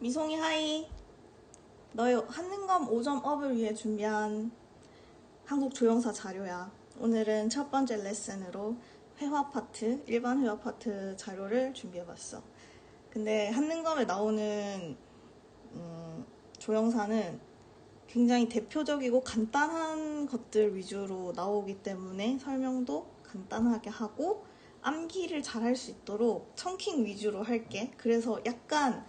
미송이 하이. 너의 한능검 5점 업을 위해 준비한 한국 조형사 자료야. 오늘은 첫 번째 레슨으로 회화 파트, 일반 회화 파트 자료를 준비해봤어. 근데 한능검에 나오는 조형사는 굉장히 대표적이고 간단한 것들 위주로 나오기 때문에 설명도 간단하게 하고 암기를 잘 할 수 있도록 청킹 위주로 할게. 그래서 약간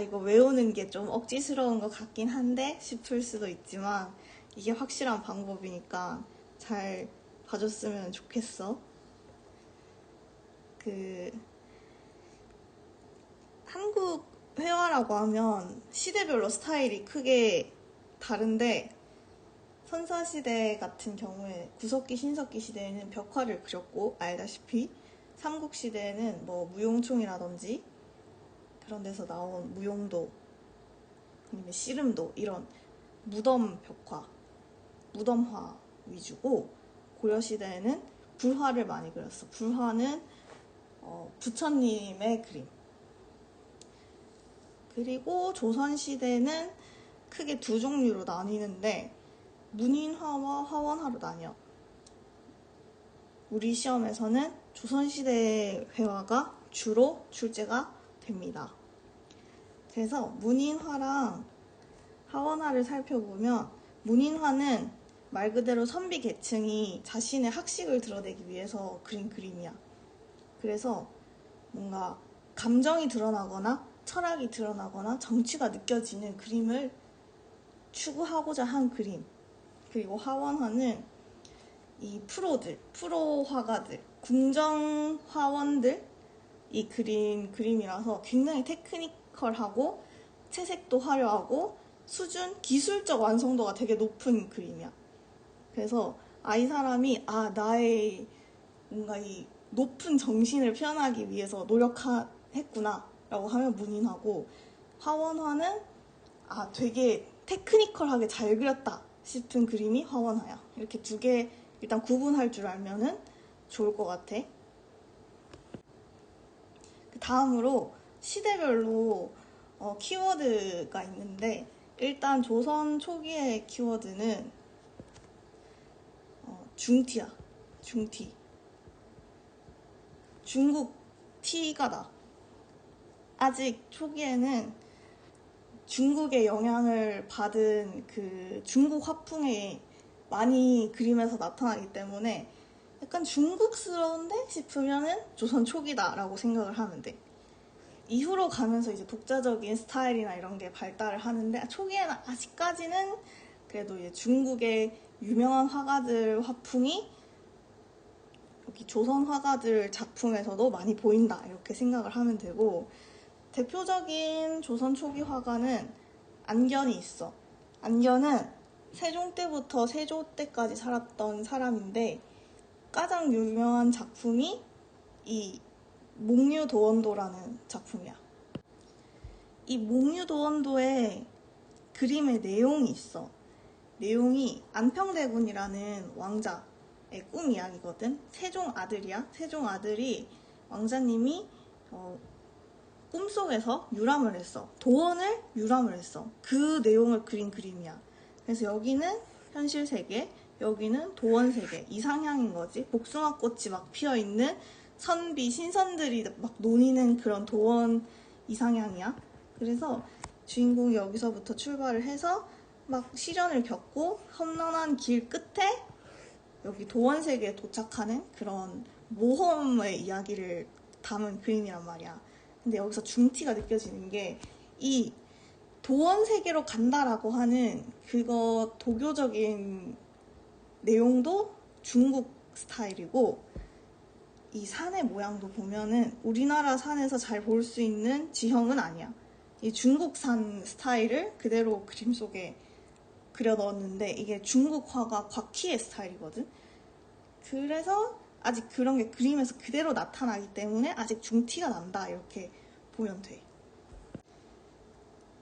이거 외우는 게 좀 억지스러운 것 같긴 한데 싶을 수도 있지만 이게 확실한 방법이니까 잘 봐줬으면 좋겠어. 한국 회화라고 하면 시대별로 스타일이 크게 다른데 선사시대 같은 경우에 구석기, 신석기 시대에는 벽화를 그렸고 알다시피 삼국시대에는 뭐 무용총이라든지 그런 데서 나온 무용도 아니면 씨름도 이런 무덤 벽화, 무덤화 위주고 고려시대에는 불화를 많이 그렸어. 불화는 부처님의 그림. 그리고 조선시대는 크게 두 종류로 나뉘는데 문인화와 화원화로 나뉘어. 우리 시험에서는 조선시대 회화가 주로 출제가 됩니다. 그래서 문인화랑 화원화를 살펴보면 문인화는 말 그대로 선비 계층이 자신의 학식을 드러내기 위해서 그린 그림이야. 그래서 뭔가 감정이 드러나거나 철학이 드러나거나 정치가 느껴지는 그림을 추구하고자 한 그림. 그리고 화원화는 이 프로 화가들, 궁정 화원들이 그린 그림이라서 굉장히 테크니컬하고 채색도 화려하고 기술적 완성도가 되게 높은 그림이야. 그래서 이 사람이 나의 뭔가 이 높은 정신을 표현하기 위해서 노력했구나 라고 하면 문인화고, 화원화는 되게 테크니컬하게 잘 그렸다 싶은 그림이 화원화야. 이렇게 두 개 일단 구분할 줄 알면은 좋을 것 같아. 다음으로 시대별로 키워드가 있는데, 일단 조선 초기의 키워드는 중티야. 중티. 중국 티가 나. 아직 초기에는 중국의 영향을 받은 그 중국 화풍에 많이 그림에서 나타나기 때문에 약간 중국스러운데 싶으면은 조선 초기다라고 생각을 하면 돼. 이후로 가면서 이제 독자적인 스타일이나 이런 게 발달을 하는데, 초기에는 아직까지는 그래도 이제 중국의 유명한 화가들 화풍이 여기 조선 화가들 작품에서도 많이 보인다 이렇게 생각을 하면 되고, 대표적인 조선 초기 화가는 안견이 있어. 안견은 세종 때부터 세조 때까지 살았던 사람인데 가장 유명한 작품이 이 목류도원도라는 작품이야. 이 목류도원도에 그림의 내용이 있어. 내용이 안평대군이라는 왕자의 꿈 이야기거든. 세종 아들이야. 세종 아들이 왕자님이 꿈속에서 유람을 했어. 도원을 유람을 했어. 그 내용을 그린 그림이야. 그래서 여기는 현실 세계, 여기는 도원 세계, 이상향인 거지. 복숭아꽃이 막 피어있는 선비, 신선들이 막 논이는 그런 도원 이상향이야. 그래서 주인공이 여기서부터 출발을 해서 막 시련을 겪고 험난한 길 끝에 여기 도원 세계에 도착하는 그런 모험의 이야기를 담은 그림이란 말이야. 근데 여기서 중티가 느껴지는 게, 이 도원 세계로 간다라고 하는 그거 도교적인 내용도 중국 스타일이고, 이 산의 모양도 보면은 우리나라 산에서 잘 볼 수 있는 지형은 아니야. 이 중국산 스타일을 그대로 그림 속에 그려 넣었는데, 이게 중국 화가 곽희의 스타일이거든. 그래서 아직 그런 게 그림에서 그대로 나타나기 때문에 아직 중티가 난다 이렇게 보면 돼.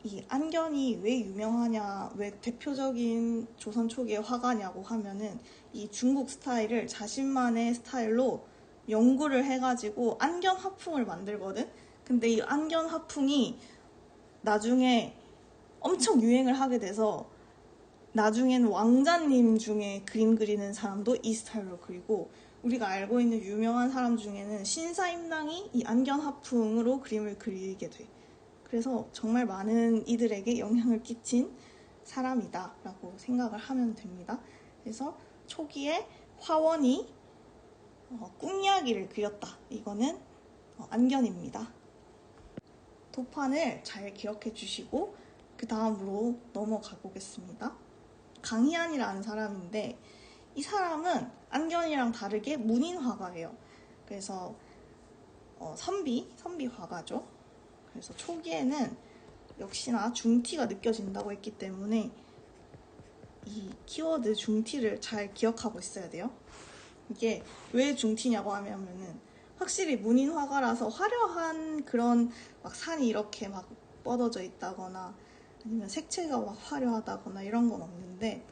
이 안견이 왜 유명하냐, 왜 대표적인 조선 초기의 화가냐고 하면은 이 중국 스타일을 자신만의 스타일로 연구를 해가지고 안견 화풍을 만들거든. 근데 이 안견 화풍이 나중에 엄청 유행을 하게 돼서 나중에는 왕자님 중에 그림 그리는 사람도 이 스타일로 그리고 우리가 알고 있는 유명한 사람 중에는 신사임당이 이 안견 화풍으로 그림을 그리게 돼. 그래서 정말 많은 이들에게 영향을 끼친 사람이다 라고 생각을 하면 됩니다. 그래서 초기에 화원이 꿈이야기를 그렸다. 이거는 안견입니다. 도판을 잘 기억해 주시고 그 다음으로 넘어가 보겠습니다. 강희안이라는 사람인데 이 사람은 안견이랑 다르게 문인 화가예요. 그래서 선비 화가죠. 그래서 초기에는 역시나 중티가 느껴진다고 했기 때문에 이 키워드 중티를 잘 기억하고 있어야 돼요. 이게 왜 중티냐고 하면은 확실히 문인 화가라서 화려한 그런 막 산이 이렇게 막 뻗어져 있다거나 아니면 색채가 막 화려하다거나 이런 건 없는데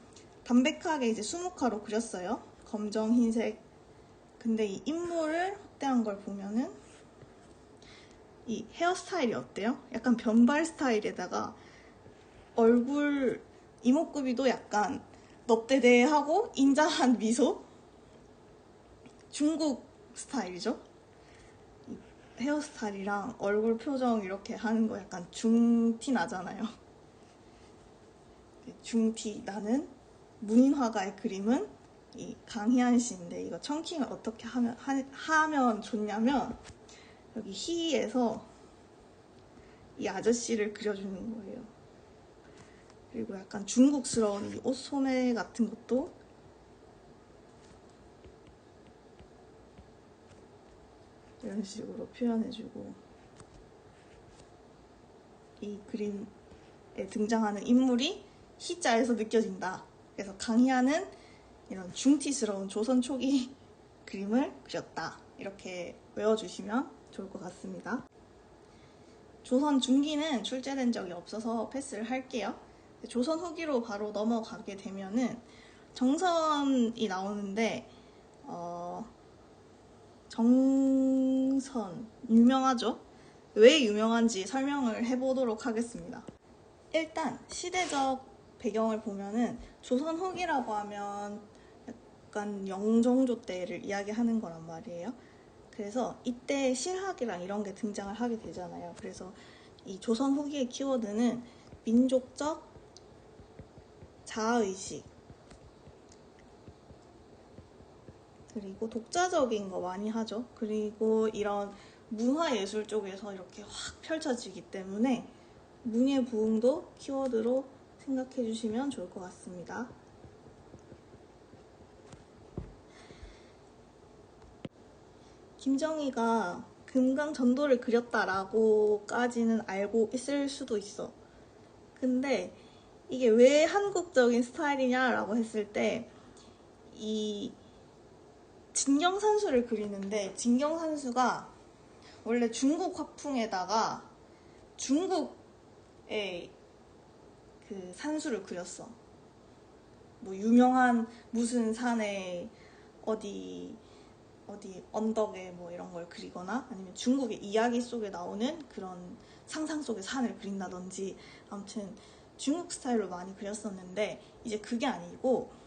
담백하게 이제 수묵화로 그렸어요. 검정, 흰색. 근데 이 인물을 확대한 걸 보면은 이 헤어스타일이 어때요? 약간 변발 스타일에다가 얼굴 이목구비도 약간 넙대대하고 인자한 미소? 중국 스타일이죠? 헤어스타일이랑 얼굴 표정 이렇게 하는 거 약간 중티 나잖아요. 중티 나는 문인화가의 그림은 이 강희안 씨인데 이거 청킹을 어떻게 하면 좋냐면 여기 희에서 이 아저씨를 그려주는 거예요. 그리고 약간 중국스러운 이 옷 소매 같은 것도 이런 식으로 표현해주고 이 그림에 등장하는 인물이 희자에서 느껴진다. 그래서 강희안은 이런 중티스러운 조선 초기 그림을 그렸다. 이렇게 외워주시면 좋을 것 같습니다. 조선 중기는 출제된 적이 없어서 패스를 할게요. 조선 후기로 바로 넘어가게 되면은 정선이 나오는데 정선 유명하죠? 왜 유명한지 설명을 해보도록 하겠습니다. 일단 시대적 배경을 보면은 조선 후기라고 하면 약간 영종조 때를 이야기하는 거란 말이에요. 그래서 이때 실학이랑 이런 게 등장을 하게 되잖아요. 그래서 이 조선 후기의 키워드는 민족적 자아의식 그리고 독자적인 거 많이 하죠. 그리고 이런 문화예술 쪽에서 이렇게 확 펼쳐지기 때문에 문예부흥도 키워드로 생각해 주시면 좋을 것 같습니다. 김정희가 금강전도를 그렸다라고까지는 알고 있을 수도 있어. 근데 이게 왜 한국적인 스타일이냐라고 했을 때 이 진경산수를 그리는데 진경산수가 원래 중국 화풍에다가 중국의 그 산수를 그렸어. 뭐 유명한 무슨 산에 어디 언덕에 뭐 이런 걸 그리거나 아니면 중국의 이야기 속에 나오는 그런 상상 속의 산을 그린다든지 아무튼 중국 스타일로 많이 그렸었는데 이제 그게 아니고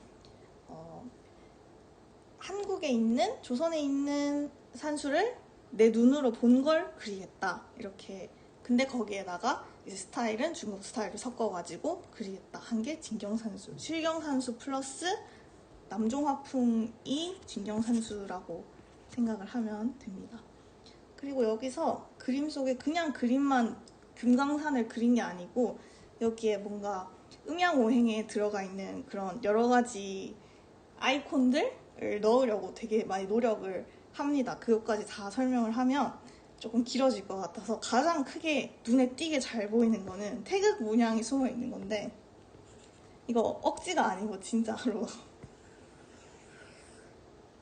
한국에 있는 조선에 있는 산수를 내 눈으로 본 걸 그리겠다 이렇게. 근데 거기에다가 이제 스타일은 중국 스타일을 섞어가지고 그리겠다 한 게 진경산수. 실경산수 플러스 남종화풍이 진경산수라고 생각을 하면 됩니다. 그리고 여기서 그림 속에 그냥 그림만 금강산을 그린 게 아니고 여기에 뭔가 음양오행에 들어가 있는 그런 여러 가지 아이콘들을 넣으려고 되게 많이 노력을 합니다. 그것까지 다 설명을 하면 조금 길어질 것 같아서 가장 크게 눈에 띄게 잘 보이는 거는 태극 문양이 숨어 있는 건데 이거 억지가 아니고 진짜로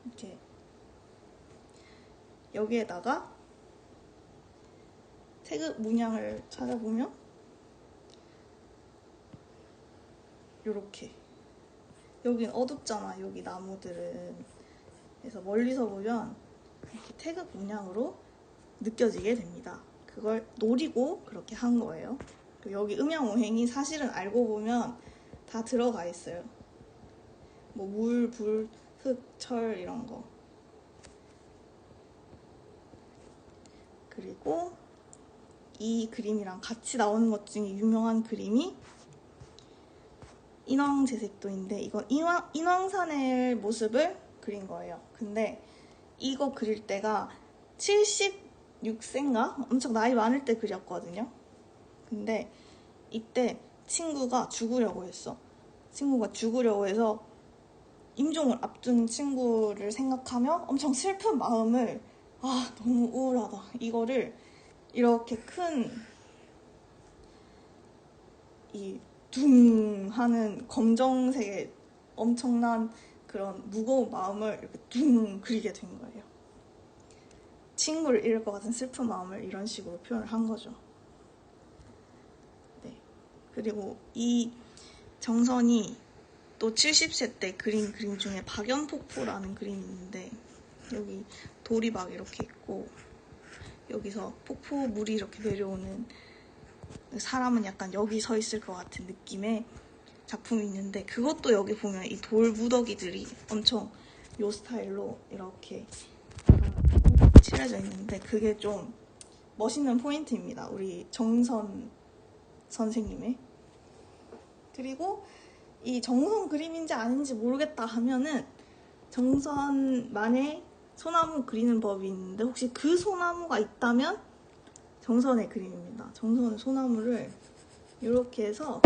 이렇게 여기에다가 태극 문양을 찾아보면 요렇게 여긴 어둡잖아. 여기 나무들은. 그래서 멀리서 보면 이렇게 태극 문양으로 느껴지게 됩니다. 그걸 노리고 그렇게 한 거예요. 여기 음양오행이 사실은 알고 보면 다 들어가 있어요. 뭐 물, 불, 흙, 철 이런 거. 그리고 이 그림이랑 같이 나오는 것 중에 유명한 그림이 인왕제색도인데, 이건 인왕산의 모습을 그린 거예요. 근데 이거 그릴 때가 76세인가? 엄청 나이 많을 때 그렸거든요. 근데 이때 친구가 죽으려고 했어. 친구가 죽으려고 해서 임종을 앞둔 친구를 생각하며 엄청 슬픈 마음을, 너무 우울하다, 이거를 이렇게 큰 이 둥 하는 검정색의 엄청난 그런 무거운 마음을 이렇게 둥 그리게 된 거예요. 친구를 잃을 것 같은 슬픈 마음을 이런 식으로 표현을 한 거죠. 네. 그리고 이 정선이 또 70세 때 그린 그림 중에 박연폭포라는 그림이 있는데, 여기 돌이 막 이렇게 있고 여기서 폭포물이 이렇게 내려오는, 사람은 약간 여기 서 있을 것 같은 느낌의 작품이 있는데, 그것도 여기 보면 이 돌 무더기들이 엄청 요 스타일로 이렇게 칠해져 있는데, 그게 좀 멋있는 포인트입니다. 우리 정선 선생님의. 그리고 이 정선 그림인지 아닌지 모르겠다 하면은 정선만의 소나무 그리는 법이 있는데, 혹시 그 소나무가 있다면 정선의 그림입니다. 정선의 소나무를 이렇게 해서,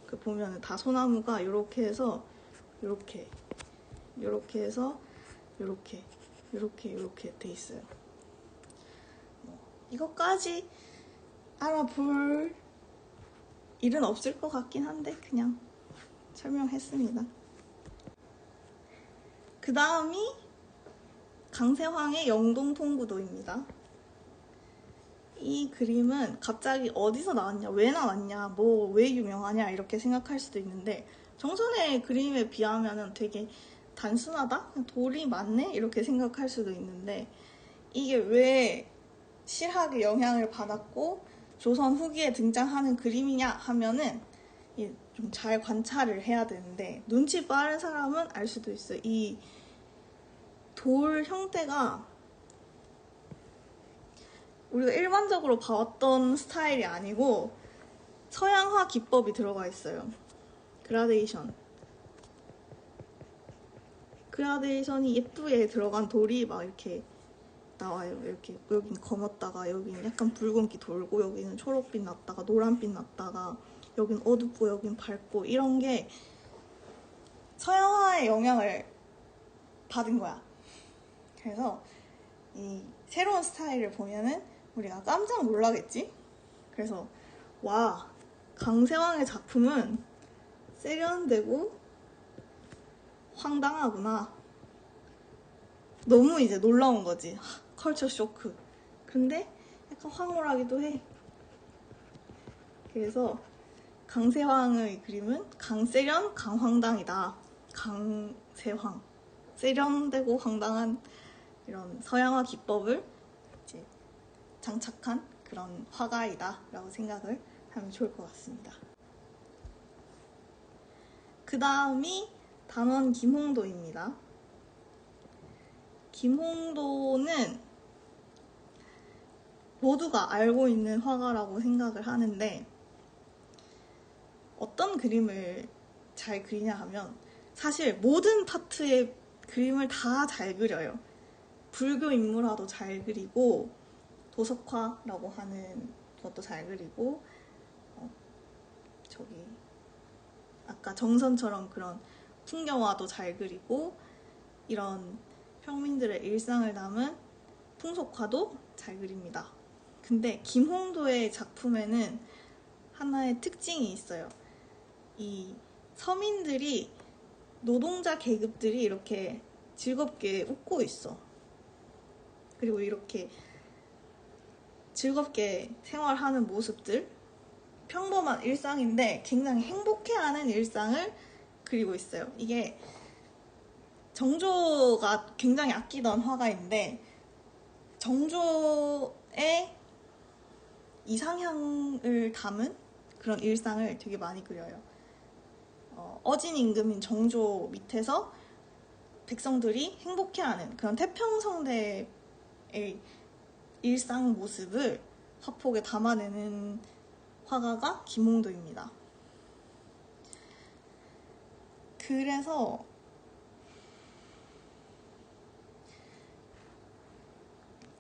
그 보면은 다 소나무가 이렇게 해서 이렇게 해서 이렇게 돼 있어요. 이것까지 알아볼 일은 없을 것 같긴 한데 그냥 설명했습니다. 그 다음이 강세황의 영동통구도입니다. 이 그림은 갑자기 어디서 나왔냐, 왜 나왔냐, 뭐 왜 유명하냐 이렇게 생각할 수도 있는데, 정선의 그림에 비하면 되게 단순하다? 돌이 많네? 이렇게 생각할 수도 있는데, 이게 왜 실학의 영향을 받았고 조선 후기에 등장하는 그림이냐 하면은 좀 잘 관찰을 해야 되는데, 눈치 빠른 사람은 알 수도 있어요. 이 돌 형태가 우리가 일반적으로 봐왔던 스타일이 아니고 서양화 기법이 들어가 있어요. 그라데이션이 예쁘게 들어간 돌이 막 이렇게 나와요. 이렇게 여긴 검었다가 여긴 약간 붉은기 돌고 여기는 초록빛 났다가 노란빛 났다가 여긴 어둡고 여긴 밝고, 이런 게 서양화의 영향을 받은 거야. 그래서 이 새로운 스타일을 보면은 우리가 깜짝 놀라겠지? 그래서 와, 강세왕의 작품은 세련되고 황당하구나. 너무 이제 놀라운 거지. 컬처 쇼크. 근데 약간 황홀하기도 해. 그래서 강세황의 그림은 강세련, 강황당이다. 강세황. 세련되고 황당한 이런 서양화 기법을 이제 장착한 그런 화가이다 라고 생각을 하면 좋을 것 같습니다. 그 다음이 단원 김홍도입니다. 김홍도는 모두가 알고 있는 화가라고 생각을 하는데, 어떤 그림을 잘 그리냐 하면 사실 모든 파트의 그림을 다 잘 그려요. 불교 인물화도 잘 그리고 도석화라고 하는 것도 잘 그리고, 아까 정선처럼 그런 풍경화도 잘 그리고, 이런 평민들의 일상을 담은 풍속화도 잘 그립니다. 근데 김홍도의 작품에는 하나의 특징이 있어요. 이 서민들이, 노동자 계급들이 이렇게 즐겁게 웃고 있어. 그리고 이렇게 즐겁게 생활하는 모습들, 평범한 일상인데 굉장히 행복해하는 일상을 그리고 있어요. 이게 정조가 굉장히 아끼던 화가인데, 정조의 이상향을 담은 그런 일상을 되게 많이 그려요. 어진 임금인 정조 밑에서 백성들이 행복해하는 그런 태평성대의 일상 모습을 화폭에 담아내는 화가가 김홍도입니다. 그래서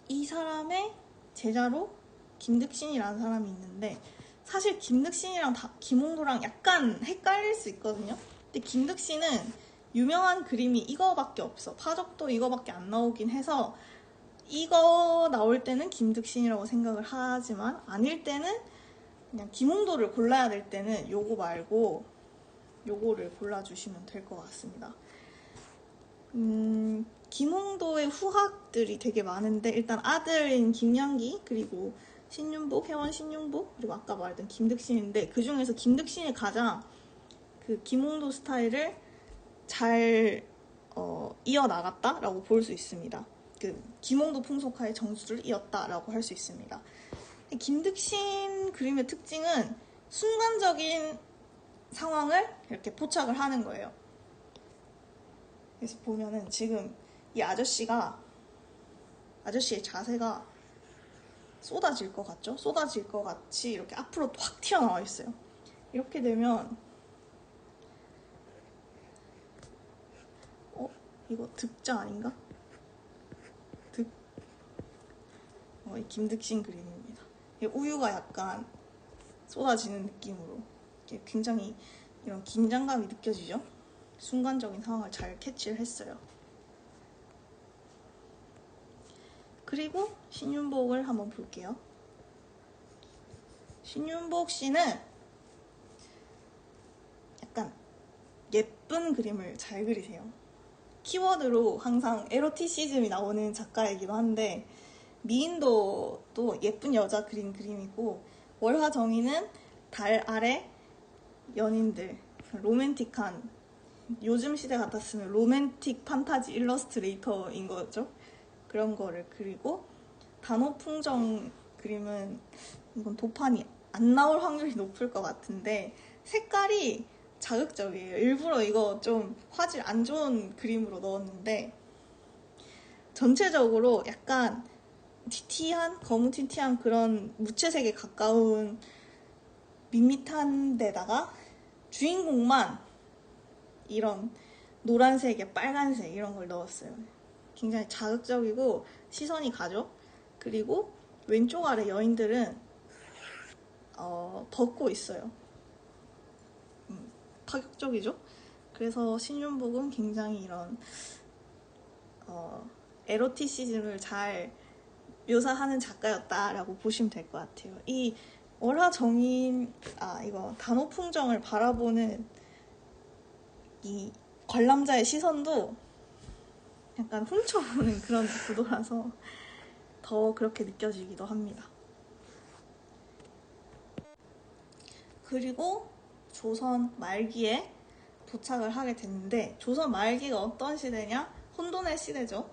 이 사람의 제자로 김득신이라는 사람이 있는데, 사실 김득신이랑 김홍도랑 약간 헷갈릴 수 있거든요. 근데 김득신은 유명한 그림이 이거밖에 없어. 파적도 이거밖에 안 나오긴 해서 이거 나올 때는 김득신이라고 생각을 하지만, 아닐 때는 그냥 김홍도를 골라야 될 때는 요거 말고 요거를 골라주시면 될 것 같습니다. 김홍도의 후학들이 되게 많은데, 일단 아들인 김양기, 그리고 신윤복, 회원 신윤복, 그리고 아까 말했던 김득신인데, 그 중에서 김득신이 가장 그 김홍도 스타일을 잘 이어나갔다라고 볼 수 있습니다. 그 김홍도 풍속화의 정수를 이었다라고 할 수 있습니다. 김득신 그림의 특징은 순간적인 상황을 이렇게 포착을 하는 거예요. 그래서 보면은 지금 이 아저씨의 자세가 쏟아질 것 같죠? 쏟아질 것 같이 이렇게 앞으로 확 튀어나와 있어요. 이렇게 되면 이거 득자 아닌가? 이 김득신 그림입니다. 우유가 약간 쏟아지는 느낌으로 굉장히 이런 긴장감이 느껴지죠? 순간적인 상황을 잘 캐치를 했어요. 그리고 신윤복을 한번 볼게요. 신윤복 씨는 약간 예쁜 그림을 잘 그리세요. 키워드로 항상 에로티시즘이 나오는 작가이기도 한데, 미인도도 예쁜 여자 그린 그림이고, 월화정의는 달 아래 연인들, 로맨틱한, 요즘 시대 같았으면 로맨틱 판타지 일러스트레이터인 거죠. 그런 거를 그리고, 단오풍정 그림은 이건 도판이 안 나올 확률이 높을 것 같은데 색깔이 자극적이에요. 일부러 이거 좀 화질 안 좋은 그림으로 넣었는데, 전체적으로 약간 거무 튀티한 그런 무채색에 가까운 밋밋한 데다가 주인공만 이런 노란색에 빨간색 이런 걸 넣었어요. 굉장히 자극적이고 시선이 가죠. 그리고 왼쪽 아래 여인들은 벗고 있어요. 파격적이죠? 그래서 신윤복은 굉장히 이런 에로티시즘을 잘 묘사하는 작가였다라고 보시면 될 것 같아요. 이 월화정인, 이거 단오풍정을 바라보는 이 관람자의 시선도 약간 훔쳐보는 그런 구도라서 더 그렇게 느껴지기도 합니다. 그리고 조선 말기에 도착을 하게 됐는데, 조선 말기가 어떤 시대냐? 혼돈의 시대죠.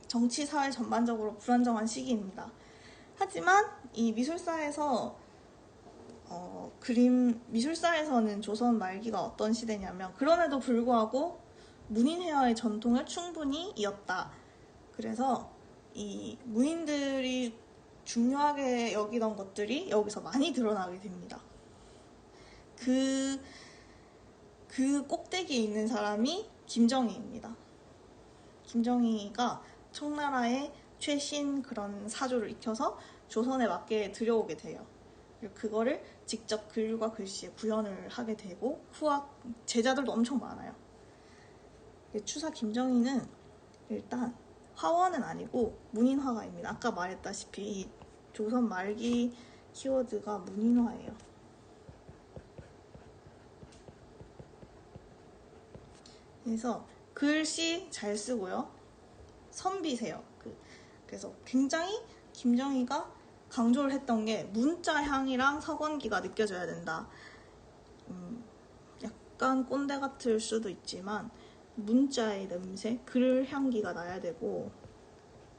정치, 사회 전반적으로 불안정한 시기입니다. 하지만 이 미술사에서는 조선 말기가 어떤 시대냐면, 그럼에도 불구하고 문인회화의 전통을 충분히 이었다. 그래서 이 문인들이 중요하게 여기던 것들이 여기서 많이 드러나게 됩니다. 그 꼭대기에 있는 사람이 김정희입니다. 김정희가 청나라의 최신 그런 사조를 익혀서 조선에 맞게 들여오게 돼요. 그거를 직접 글과 글씨에 구현을 하게 되고, 후학 제자들도 엄청 많아요. 추사 김정희는 일단 화원은 아니고 문인화가입니다. 아까 말했다시피 조선 말기 키워드가 문인화예요. 그래서 글씨 잘 쓰고요. 선비세요. 그래서 굉장히 김정희가 강조를 했던 게 문자 향이랑 서건기가 느껴져야 된다. 약간 꼰대 같을 수도 있지만 문자의 냄새, 글 향기가 나야 되고,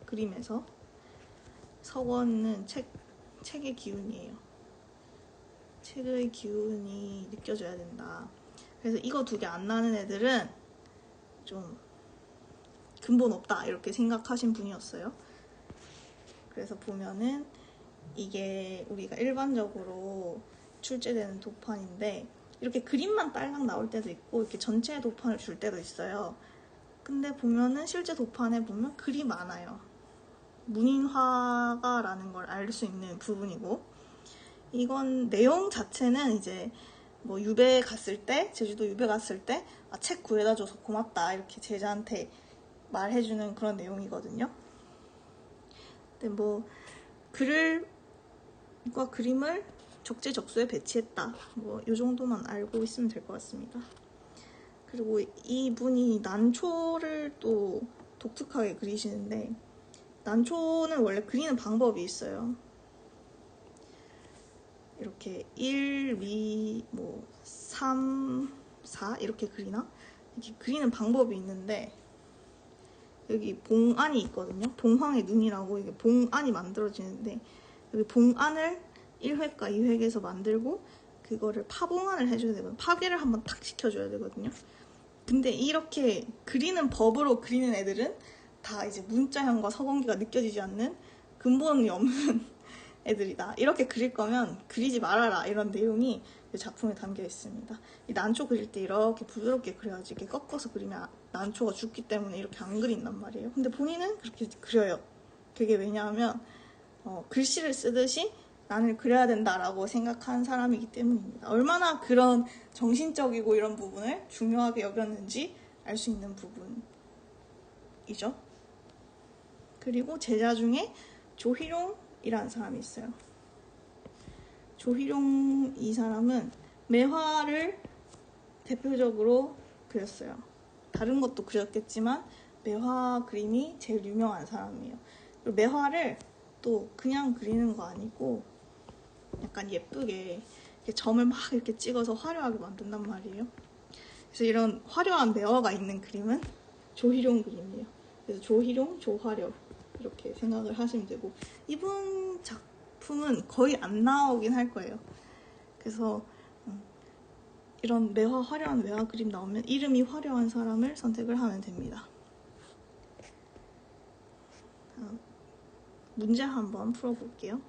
그림에서 서건은 책의 기운이에요. 책의 기운이 느껴져야 된다. 그래서 이거 두 개 안 나는 애들은 좀 근본 없다 이렇게 생각하신 분이었어요. 그래서 보면은 이게 우리가 일반적으로 출제되는 도판인데 이렇게 그림만 딸랑 나올 때도 있고 이렇게 전체 도판을 줄 때도 있어요. 근데 보면은 실제 도판에 보면 글이 많아요. 문인화가라는 걸 알 수 있는 부분이고, 이건 내용 자체는 이제 뭐 유배 갔을 때, 제주도 유배 갔을 때 책 구해다 줘서 고맙다 이렇게 제자한테 말해주는 그런 내용이거든요. 근데 뭐 글과 그림을 적재적소에 배치했다, 뭐 이 정도만 알고 있으면 될 것 같습니다. 그리고 이분이 난초를 또 독특하게 그리시는데, 난초는 원래 그리는 방법이 있어요. 이렇게 1, 2, 3, 4 이렇게 그리나? 이렇게 그리는 방법이 있는데, 여기 봉안이 있거든요. 봉황의 눈이라고 이게 봉안이 만들어지는데, 여기 봉안을 1획과 2획에서 만들고 그거를 파봉안을 해줘야 되거든요. 파괴를 한번 탁 시켜줘야 되거든요. 근데 이렇게 그리는 법으로 그리는 애들은 다 이제 문자형과 서공기가 느껴지지 않는 근본이 없는 애들이다. 이렇게 그릴 거면 그리지 말아라, 이런 내용이 이 작품에 담겨 있습니다. 이 난초 그릴 때 이렇게 부드럽게 그려야지, 이렇게 꺾어서 그리면 난초가 죽기 때문에 이렇게 안 그린단 말이에요. 근데 본인은 그렇게 그려요. 그게 왜냐하면 글씨를 쓰듯이 나는 그려야 된다라고 생각한 사람이기 때문입니다. 얼마나 그런 정신적이고 이런 부분을 중요하게 여겼는지 알 수 있는 부분이죠. 그리고 제자 중에 조희룡이라는 사람이 있어요. 조희룡 이 사람은 매화를 대표적으로 그렸어요. 다른 것도 그렸겠지만 매화 그림이 제일 유명한 사람이에요. 그리고 매화를 또 그냥 그리는 거 아니고 약간 예쁘게 이렇게 점을 막 이렇게 찍어서 화려하게 만든단 말이에요. 그래서 이런 화려한 매화가 있는 그림은 조희룡 그림이에요. 그래서 조희룡, 조화려 이렇게 생각을 하시면 되고, 이분 작품은 거의 안 나오긴 할 거예요. 그래서 이런 화려한 매화 그림 나오면 이름이 화려한 사람을 선택을 하면 됩니다. 문제 한번 풀어볼게요.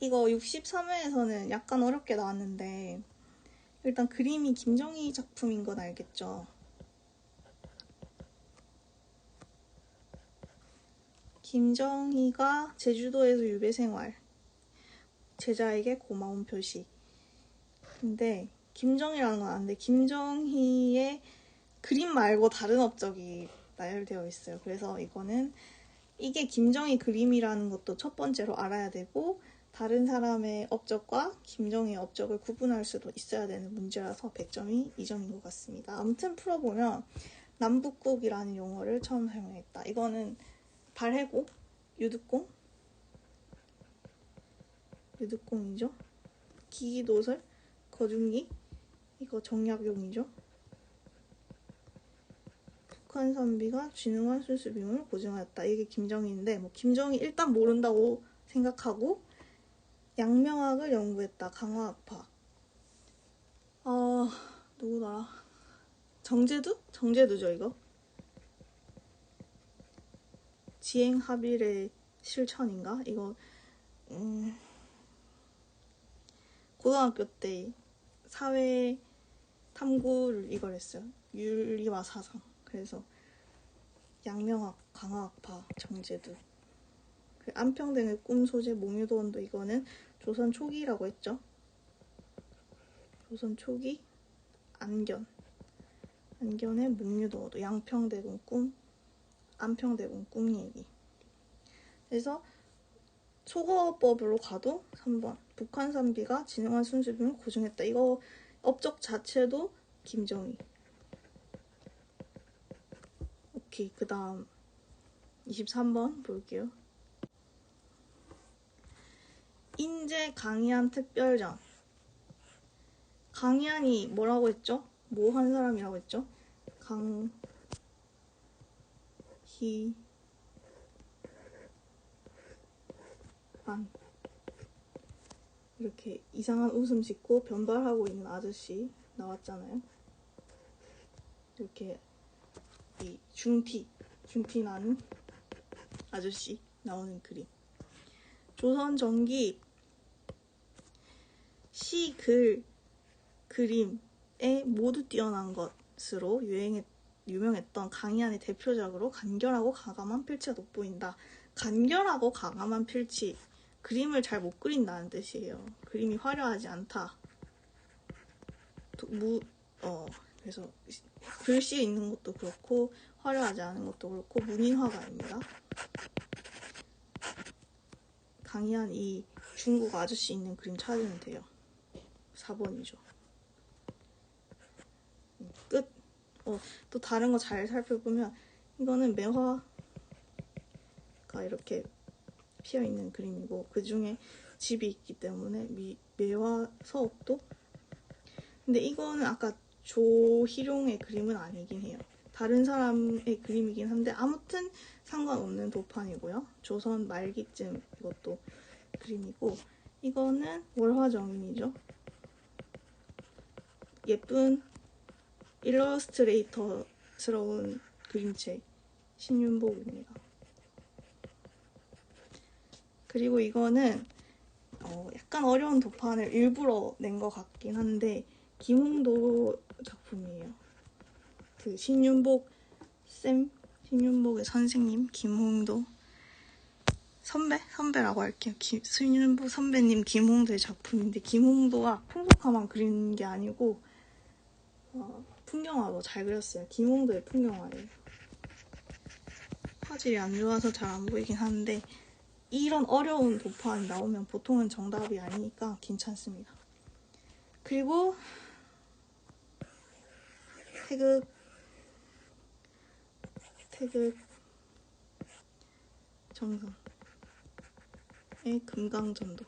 이거 63회에서는 약간 어렵게 나왔는데, 일단 그림이 김정희 작품인 건 알겠죠? 김정희가 제주도에서 유배 생활, 제자에게 고마운 표시. 근데 김정희라는 건 아는데 김정희의 그림 말고 다른 업적이 나열되어 있어요. 그래서 이게 김정희 그림이라는 것도 첫 번째로 알아야 되고, 다른 사람의 업적과 김정희의 업적을 구분할 수도 있어야 되는 문제라서 100점이 2점인 것 같습니다. 아무튼 풀어보면 남북국이라는 용어를 처음 사용했다. 이거는 발해고, 유득공이죠. 기기도설, 거중기, 이거 정약용이죠. 북한선비가 진흥한 순수빔을 고증하였다. 이게 김정희인데, 김정희 일단 모른다고 생각하고 양명학을 연구했다. 강화학파. 누구더라? 정제두? 정제두죠, 이거? 지행합일의 실천인가? 이거 고등학교 때 사회 탐구를 이걸 했어요. 윤리와 사상. 그래서 양명학, 강화학파, 정제두. 안평등의 꿈 소재, 몽유도원도 이거는 조선 초기라고 했죠. 조선 초기 안견의 몽유도원도 양평대군 꿈, 안평대군 꿈 얘기. 그래서 소거법으로 가도 3번 북한선비가 진흥한 순수빔을 고증했다. 이거 업적 자체도 김정희. 오케이, 그 다음 23번 볼게요. 인제 강희안 특별전. 강희안이 뭐라고 했죠? 뭐 한 사람이라고 했죠? 안. 이렇게 이상한 웃음 짓고 변발하고 있는 아저씨 나왔잖아요. 이렇게 이 중티 나는 아저씨 나오는 그림. 조선 전기 시, 글, 그림에 모두 뛰어난 것으로 유명했던 강희안의 대표작으로 간결하고 과감한 필치가 돋보인다. 간결하고 과감한 필치, 그림을 잘 못 그린다는 뜻이에요. 그림이 화려하지 않다. 그래서 글씨에 있는 것도 그렇고 화려하지 않은 것도 그렇고 문인화가입니다. 강희안 이 중국 아저씨 있는 그림 찾으면 돼요. 4번이죠. 끝. 또 다른 거 잘 살펴보면 이거는 매화가 이렇게 피어있는 그림이고 그 중에 집이 있기 때문에 매화 서옥도. 근데 이거는 아까 조희룡의 그림은 아니긴 해요. 다른 사람의 그림이긴 한데 아무튼 상관없는 도판이고요. 조선 말기쯤 이것도 그림이고 이거는 월화정인이죠. 예쁜 일러스트레이터스러운 그림체 신윤복입니다. 그리고 이거는 약간 어려운 도판을 일부러 낸 것 같긴 한데 김홍도 작품이에요. 그 신윤복의 선생님 김홍도 선배라고 할게요. 신윤복 선배님 김홍도의 작품인데 김홍도가 풍속화만 그린 게 아니고 풍경화도 잘 그렸어요. 김홍도의 풍경화예요. 화질이 안 좋아서 잘 안 보이긴 하는데 이런 어려운 도판 나오면 보통은 정답이 아니니까 괜찮습니다. 그리고 태극 정선의 금강전도.